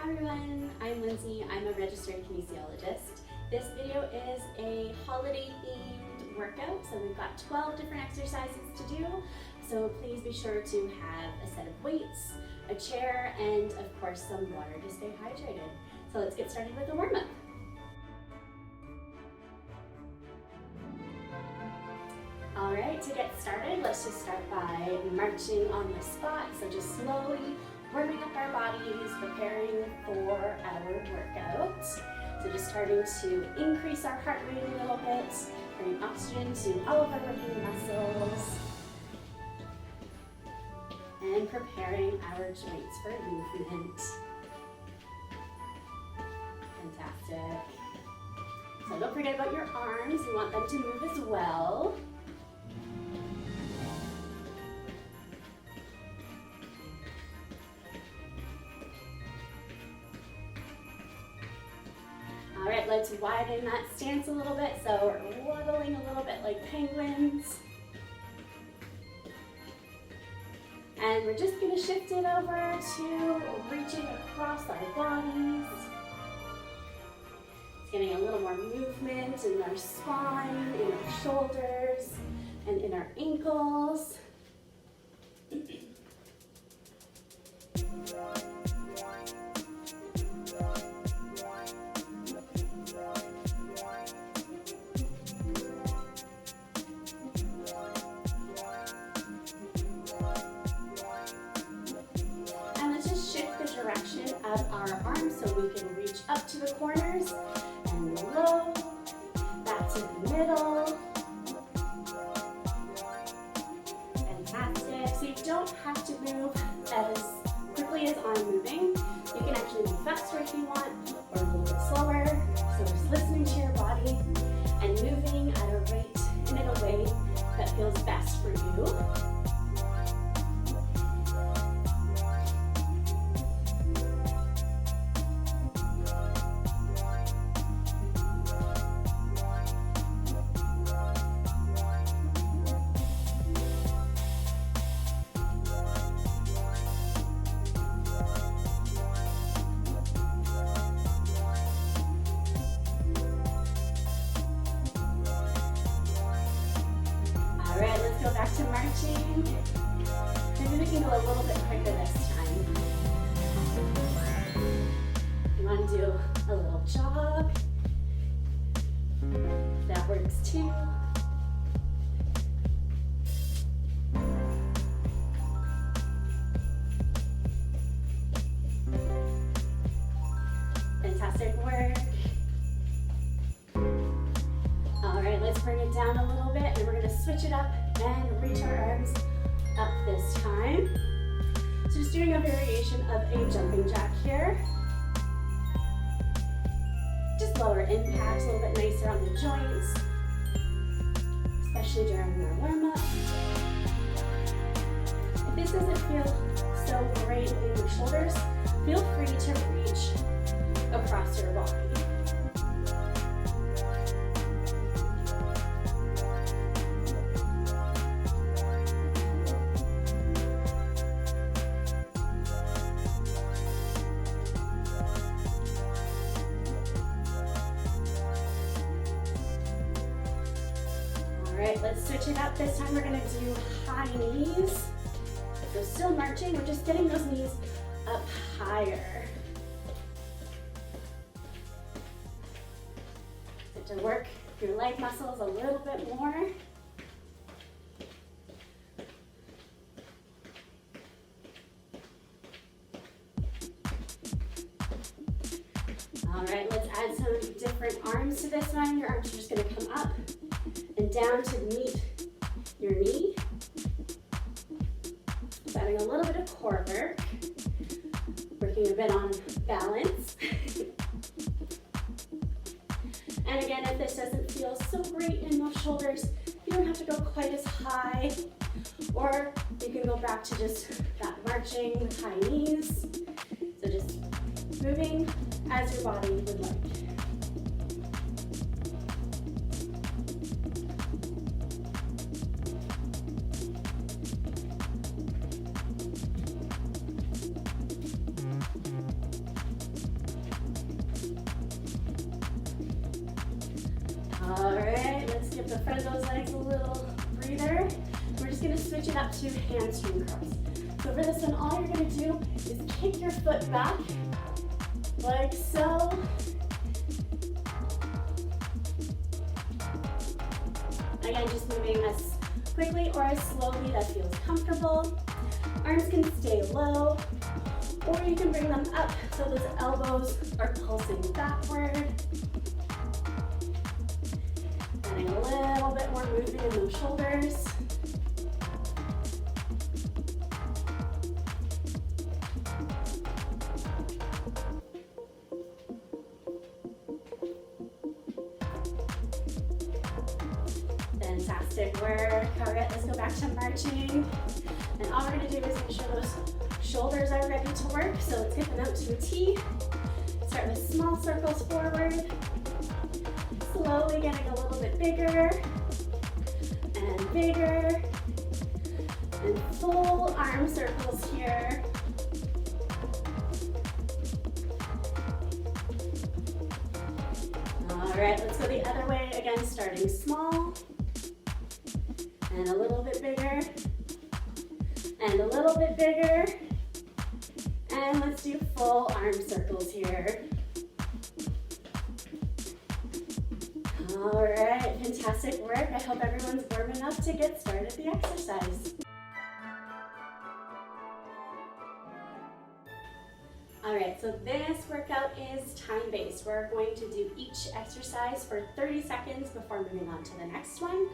Hi everyone, I'm Lindsay. I'm a registered kinesiologist. This video is a holiday themed workout, so we've got 12 different exercises to do. So please be sure to have a set of weights, a chair, and of course some water to stay hydrated. So let's get started with the warm-up. Alright, to get started, let's just start by marching on the spot. So just slowly warming up our bodies, preparing for our workout. So just starting to increase our heart rate a little bit, bring oxygen to all of our working muscles, and preparing our joints for movement. Fantastic. So don't forget about your arms, you want them to move as well. All right, let's widen that stance a little bit. So we're waddling a little bit like penguins. And we're just gonna shift it over to reaching across our bodies. It's getting a little more movement in our spine, in our shoulders, and in our ankles. Direction of our arms so we can reach up to the corners and low, back to the middle. Fantastic. So you don't have to move as quickly as I'm moving. You can actually move faster if you want, or a little bit slower. So just listening to your body and moving at a rate and in a way that feels best for you. Go back to marching. Maybe we can go a little bit quicker this time. You want to do a little jog. That works too. Fantastic work. All right, let's bring it down a little bit and we're going to switch it up and reach our arms up this time. So just doing a variation of a jumping jack here. Just lower impact, a little bit nicer on the joints, especially during our warm-up. If this doesn't feel so great in your shoulders, feel free to reach across your body. Alright, let's switch it up. This time we're going to do high knees. So still marching, we're just getting those knees up higher. So to work your leg muscles a little bit more. Alright, let's add some different arms to this one. Your arms are just going to come up and down to meet your knee. So adding a little bit of core work, working a bit on balance. And again, if this doesn't feel so great in those shoulders, you don't have to go quite as high, or you can go back to just that marching with high knees. So just moving as your body would like. give the front of those legs a little breather. We're just gonna switch it up to hamstring curls. So for this one, all you're gonna do is kick your foot back, like so. Again, just moving as quickly or as slowly that feels comfortable. Arms can stay low, or you can bring them up so those elbows are pulsing backward. Getting a little bit more movement in those shoulders. Fantastic work. All right, let's go back to marching. And all we're gonna do is make sure those shoulders are ready to work. So let's get them out to a T. Start with small circles forward. Slowly getting a little bit bigger and bigger. And full arm circles here. All right, let's go the other way. Again, starting small. And a little bit bigger. And a little bit bigger. And let's do full arm circles here. All right, fantastic work. I hope everyone's warm enough to get started the exercise. All right, so this workout is time-based. We're going to do each exercise for 30 seconds before moving on to the next one.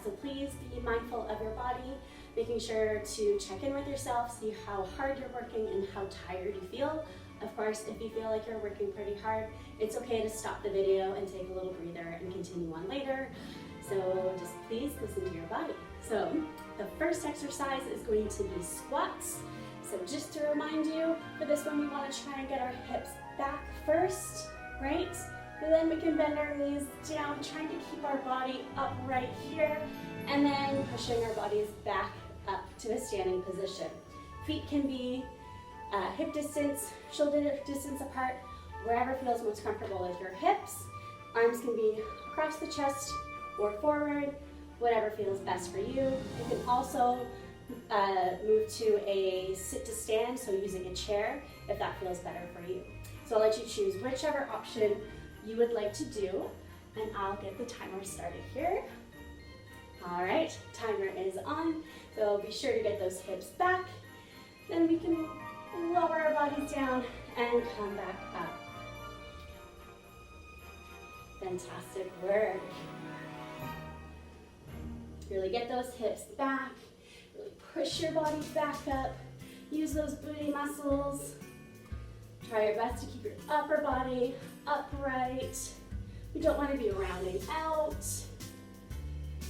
So please be mindful of your body, making sure to check in with yourself, see how hard you're working and how tired you feel. Of course, if you feel like you're working pretty hard, it's okay to stop the video and take a little breather and continue on later. So just please listen to your body. So the first exercise is going to be squats. So just to remind you, for this one, we want to try and get our hips back first, right? And then we can bend our knees down, trying to keep our body upright here, and then pushing our bodies back up to a standing position. Feet can be hip distance, shoulder distance apart, wherever feels most comfortable with your hips. Arms can be across the chest or forward, whatever feels best for you. You can also move to a sit to stand, so using a chair if that feels better for you. So I'll let you choose whichever option you would like to do, and I'll get the timer started here. All right, timer is on, so be sure to get those hips back. Then we can lower our bodies down and come back up. Fantastic work. Really get those hips back, really push your body back up, use those booty muscles. Try your best to keep your upper body upright. We don't want to be rounding out.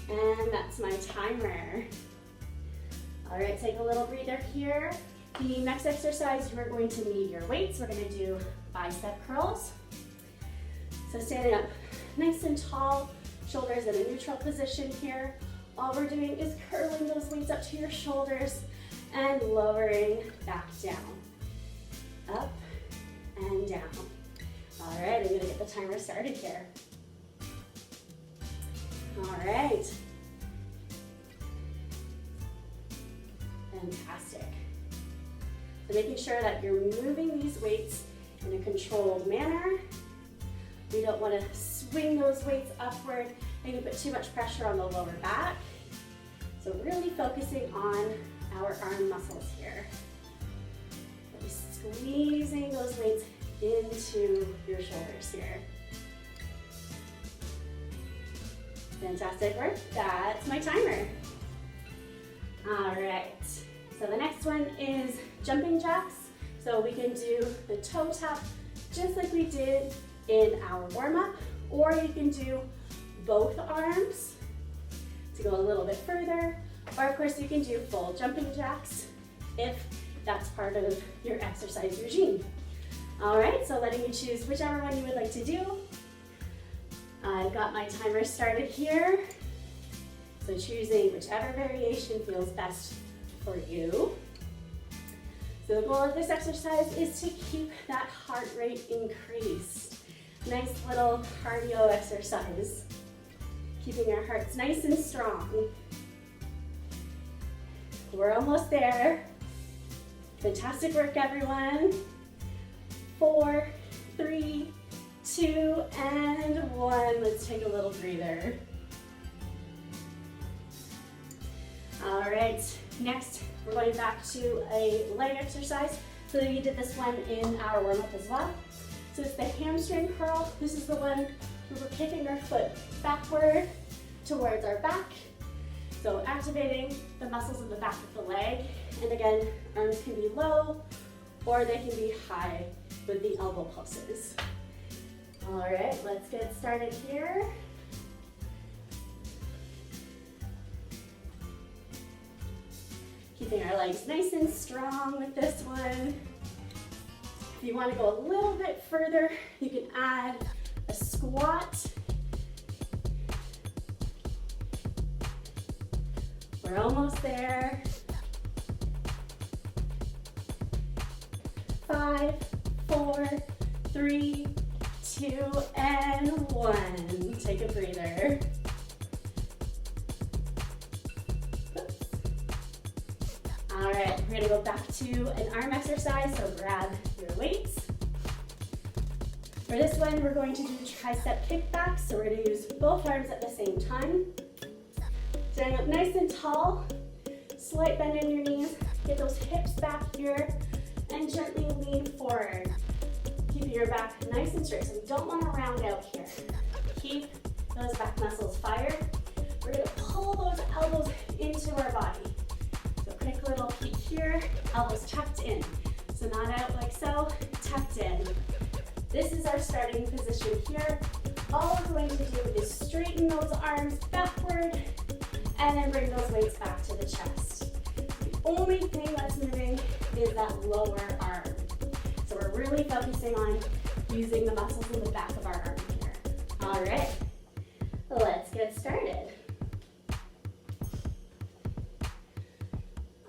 And that's my timer. All right, take a little breather here. The next exercise, you're going to need your weights. We're going to do bicep curls. So standing up nice and tall, shoulders in a neutral position here. All we're doing is curling those weights up to your shoulders and lowering back down. Up and down. All right, I'm gonna get the timer started here. All right. Fantastic. So making sure that you're moving these weights in a controlled manner. We don't want to swing those weights upward and you put too much pressure on the lower back. So really focusing on our arm muscles here. Really squeezing those weights into your shoulders here. Fantastic work. That's my timer. All right. So the next one is jumping jacks. So we can do the toe tap just like we did in our warm-up, or you can do both arms to go a little bit further, or of course you can do full jumping jacks if that's part of your exercise regime. All right, so letting you choose whichever one you would like to do. I've got my timer started here. So choosing whichever variation feels best for you. So the goal of this exercise is to keep that heart rate increased. Nice little cardio exercise. Keeping our hearts nice and strong. We're almost there. Fantastic work, everyone. 4, 3, 2, and 1. Let's take a little breather. All right, next we're going back to a leg exercise. So we did this one in our warm-up as well. So it's the hamstring curl. This is the one where we're kicking our foot backward towards our back. So activating the muscles in the back of the leg. And again, arms can be low or they can be high with the elbow pulses. All right, let's get started here. Keeping our legs nice and strong with this one. If you want to go a little bit further, you can add a squat. We're almost there. 5, 4, 3, 2, and 1. Take a breather. All right, we're gonna go back to an arm exercise, so grab your weights. For this one, we're going to do tricep kickbacks, so we're gonna use both arms at the same time. Standing up nice and tall, slight bend in your knees, get those hips back here, and gently lean forward. Keeping your back nice and straight, so we don't wanna round out here. Keep those back muscles fired. We're gonna pull those elbows into our body. Quick little peek here, elbows tucked in. So not out like so, tucked in. This is our starting position here. All we're going to do is straighten those arms backward and then bring those weights back to the chest. The only thing that's moving is that lower arm. So we're really focusing on using the muscles in the back of our arm here. All right, let's get started.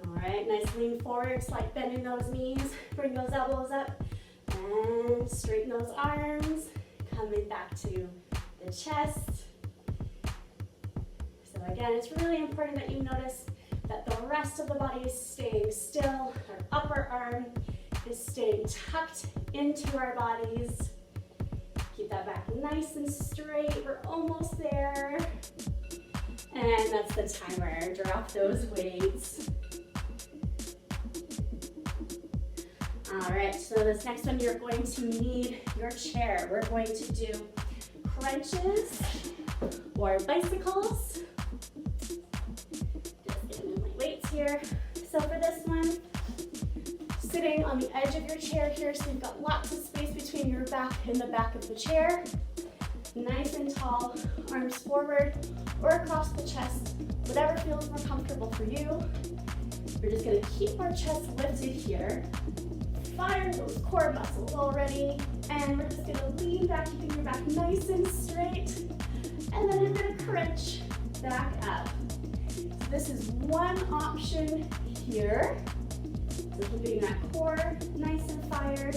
All right, nice lean forward, slight bend in those knees, bring those elbows up, and straighten those arms, coming back to the chest. So again, it's really important that you notice that the rest of the body is staying still. Our upper arm is staying tucked into our bodies. Keep that back nice and straight. We're almost there. And that's the timer. Drop those weights. All right, so this next one, you're going to need your chair. We're going to do crunches or bicycles. Just gonna move my weights here. So for this one, sitting on the edge of your chair here, so you've got lots of space between your back and the back of the chair. Nice and tall, arms forward or across the chest, whatever feels more comfortable for you. We're just gonna keep our chest lifted here. Fire those core muscles already, and we're just gonna lean back, keeping your back nice and straight, and then you're gonna crunch back up. So this is one option here, so keeping that core nice and fired,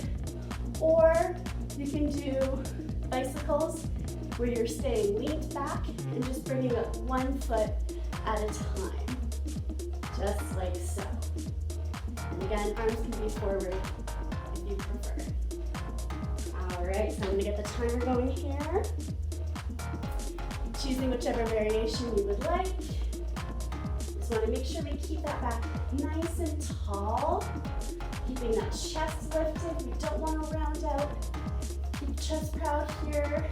or you can do bicycles where you're staying leaned back and just bringing up one foot at a time, just like so. And again, arms can be forward if you prefer. All right, so I'm gonna get the timer going here. Choosing whichever variation you would like. Just wanna make sure we keep that back nice and tall. Keeping that chest lifted, we don't wanna round out. Keep chest proud here.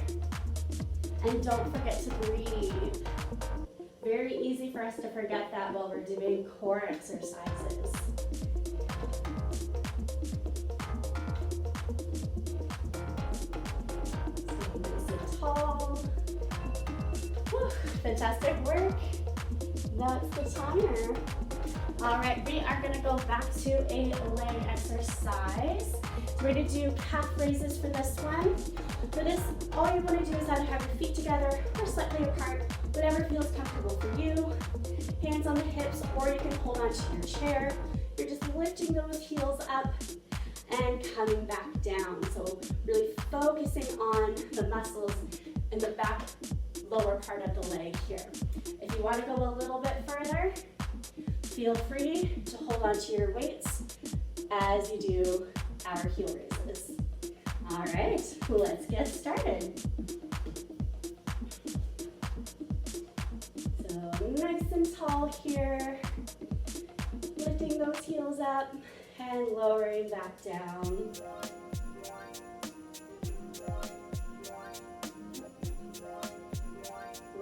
And don't forget to breathe. Very easy for us to forget that while we're doing core exercises. Tall. Whew, fantastic work. That's the timer. All right, we are gonna go back to a leg exercise. So we're gonna do calf raises for this one. For this, all you wanna do is either have your feet together or slightly apart, whatever feels comfortable for you. Hands on the hips, or you can hold onto your chair. You're just lifting those heels up and coming back down. So really focusing on the muscles in the back lower part of the leg here. If you want to go a little bit further, feel free to hold on to your weights as you do our heel raises. All right, let's get started. So nice and tall here, lifting those heels up and lowering back down.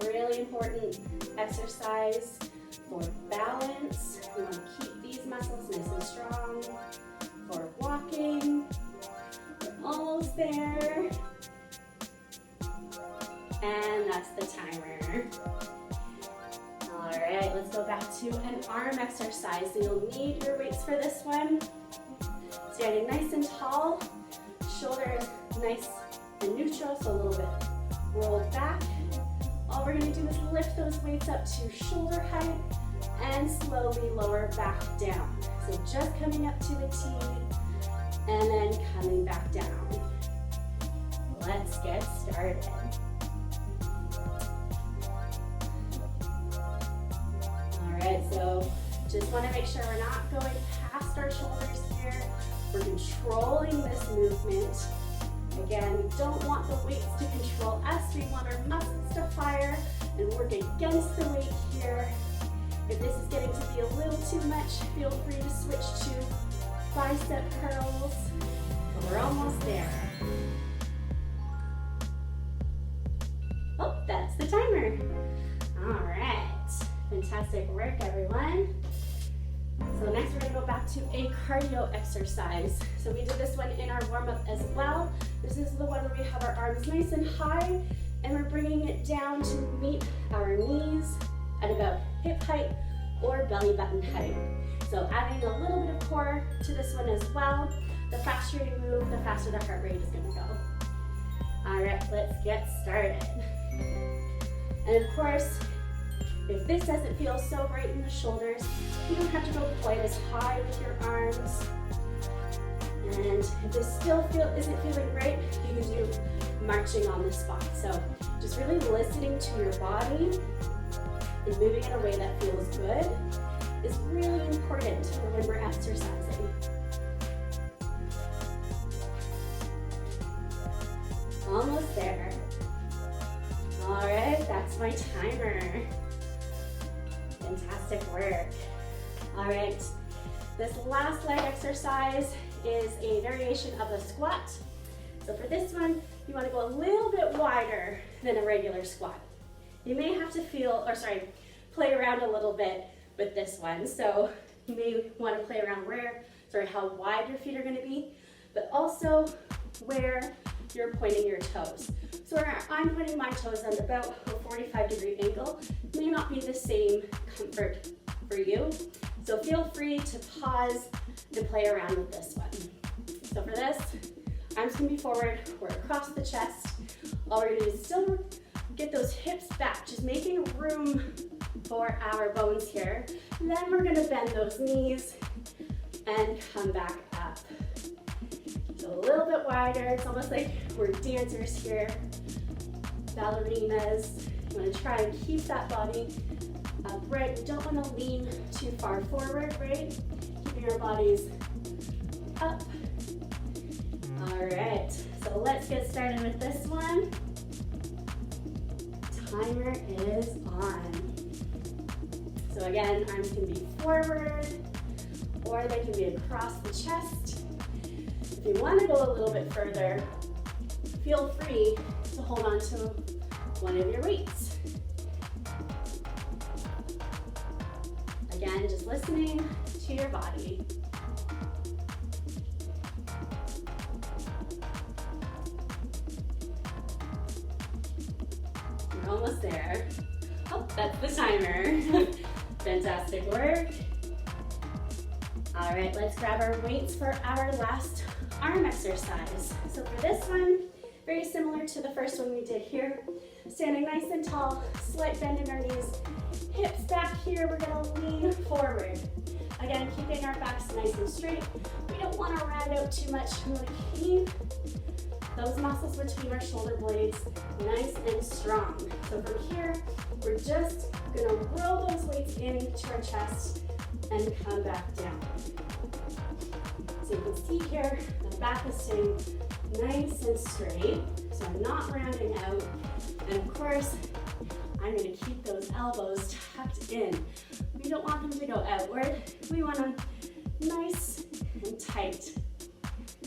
Really important exercise for balance. We want to keep these muscles nice and strong. For walking, we're almost there. And that's the timer. All right, let's go back to an arm exercise. So you'll need your weights for this one. Standing nice and tall, shoulders nice and neutral, so a little bit rolled back. All we're going to do is lift those weights up to shoulder height and slowly lower back down. So just coming up to the T and then coming back down. Let's get started. All right, so just want to make sure we're not going past our shoulders here. We're controlling this movement. Again, we don't want the weights to control us. We want our muscles to fire and work against the weight here. If this is getting to be a little too much, feel free to switch to bicep curls. We're almost there. Oh, that's the timer. All right, fantastic work, everyone. So next we're going to go back to a cardio exercise. So we did this one in our warm-up as well. This is the one where we have our arms nice and high and we're bringing it down to meet our knees at about hip height or belly button height. So adding a little bit of core to this one as well. The faster you move, the faster the heart rate is going to go. All right, let's get started. And of course, if this doesn't feel so great in the shoulders, you don't have to go quite as high with your arms. And if this still isn't feeling great, you can do marching on the spot. So just really listening to your body and moving in a way that feels good is really important for when we're exercising. Almost there. All right, that's my timer. Fantastic work. All right, this last leg exercise is a variation of a squat. So for this one, you want to go a little bit wider than a regular squat. You may have to play around a little bit with this one. So you may want to play around how wide your feet are going to be, but also where you're pointing your toes. So where I'm pointing my toes at about a 45-degree angle may not be the same comfort for you. So feel free to pause and play around with this one. So for this, arms can be forward or across the chest. All we're gonna do is still get those hips back, just making room for our bones here. And then we're gonna bend those knees and come back up. So a little bit wider, it's almost like we're dancers here, ballerinas. You wanna try and keep that body upright. You don't wanna lean too far forward, right? Keeping your bodies up. All right, so let's get started with this one. Timer is on. So again, arms can be forward or they can be across the chest. If you want to go a little bit further, feel free to hold on to one of your weights. Again, just listening to your body. You're almost there. Oh, that's the timer. Fantastic work. All right, let's grab our weights for our last arm exercise. So for this one, very similar to the first one we did here. Standing nice and tall, slight bend in our knees, hips back here, we're gonna lean forward. Again, keeping our backs nice and straight. We don't wanna round out too much. We wanna keep those muscles between our shoulder blades nice and strong. So from here, we're just gonna roll those weights into our chest and come back down. So you can see here, my back is staying nice and straight, so I'm not rounding out. And of course, I'm gonna keep those elbows tucked in. We don't want them to go outward. We want them nice and tight.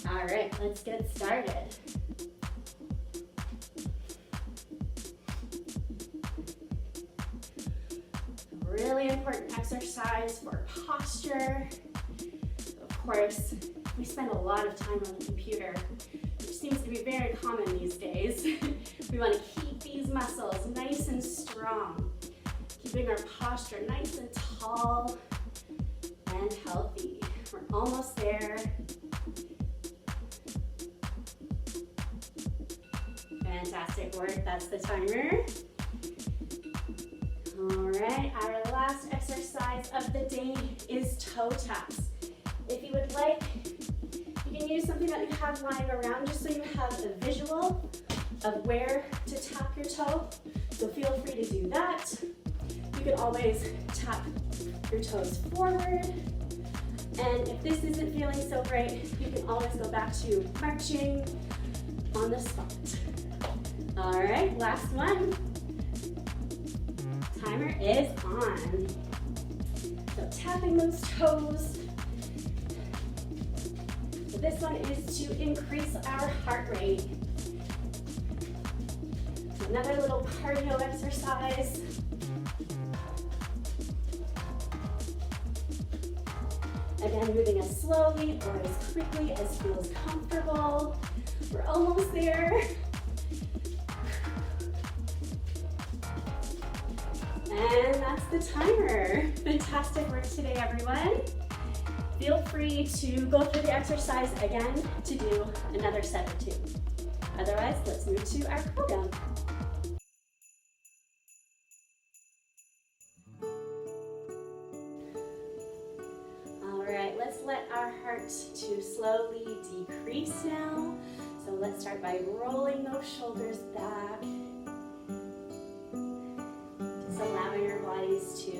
All right, let's get started. Really important exercise for posture. Of course, we spend a lot of time on the computer, which seems to be very common these days. We want to keep these muscles nice and strong, keeping our posture nice and tall and healthy. We're almost there. Fantastic work, that's the timer. All right, our last exercise of the day is toe taps. If you would like, you can use something that you have lying around just so you have a visual of where to tap your toe. So feel free to do that. You can always tap your toes forward. And if this isn't feeling so great, you can always go back to marching on the spot. All right, last one. Timer is on. So tapping those toes. So this one is to increase our heart rate. So another little cardio exercise. Again, moving as slowly or as quickly as feels comfortable. We're almost there. And that's the timer. Fantastic work today, everyone. Feel free to go through the exercise again to do another set or two. Otherwise, let's move to our cooldown. All right, let's let our heart to slowly decrease now. So let's start by rolling those shoulders back. Allowing our bodies to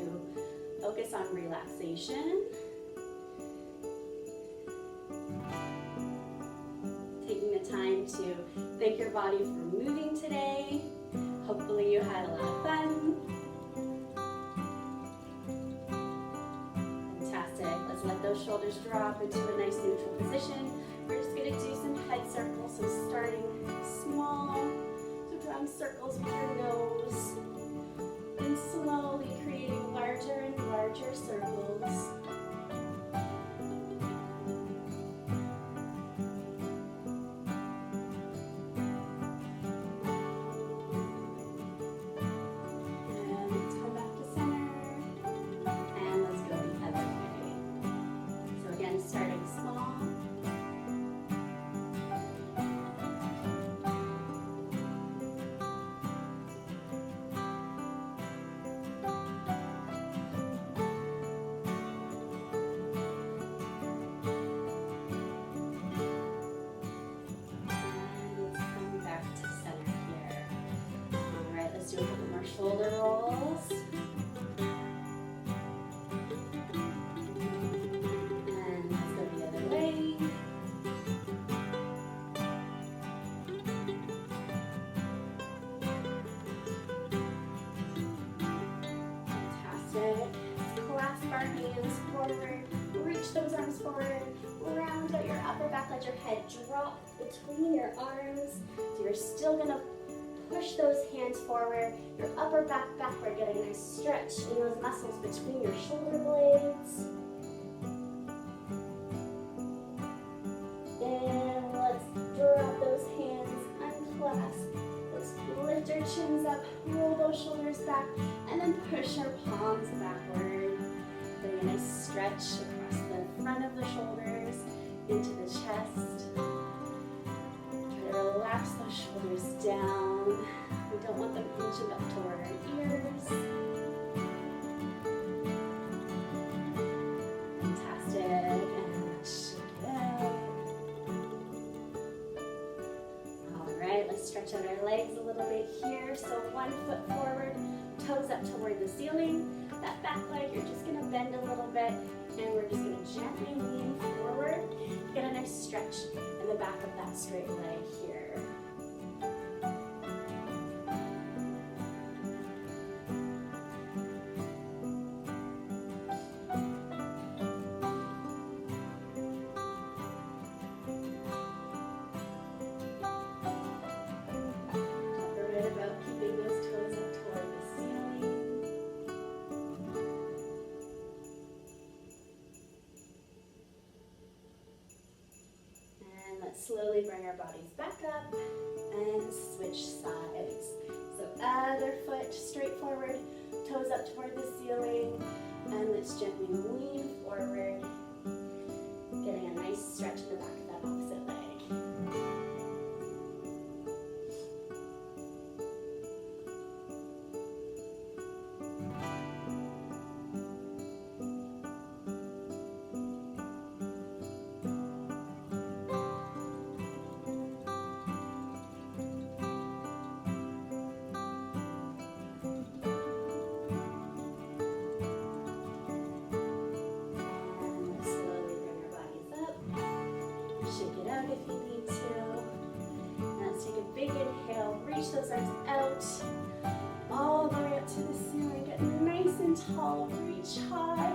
focus on relaxation. Taking the time to thank your body for moving today. Hopefully you had a lot of fun. Fantastic. Let's let those shoulders drop into a nice neutral position. We're just going to do some head circles. So starting small, so drawing circles with your nose. And slowly creating larger and larger circles. And let's come back to center. And let's go the other way. So again, starting small. Do a couple more shoulder rolls. And let's go the other way. Fantastic. Clasp our hands forward. Reach those arms forward. Round out your upper back. Let your head drop between your arms. So you're still going to push those hands forward, your upper back backward, getting a nice stretch in those muscles between your shoulder blades. And let's drop those hands, unclasp. Let's lift our chins up, roll those shoulders back, and then push our palms backward. Getting a nice stretch across the front of the shoulders, into the chest. Relax those shoulders down. We don't want them inching up toward our ears. Fantastic. And shake it out. stretch out our legs a little bit here. So one foot forward, toes up toward the ceiling. That back leg, you're just gonna bend a little bit, and we're just gonna gently lean forward. Get a nice stretch in the back of that straight leg here. Slowly bring our bodies back up and switch sides. So other foot straight forward, toes up toward the ceiling, and let's gently lean forward, getting a nice stretch in the back of that opposite leg. Those arms out, all the way up to the ceiling. Get nice and tall, reach high,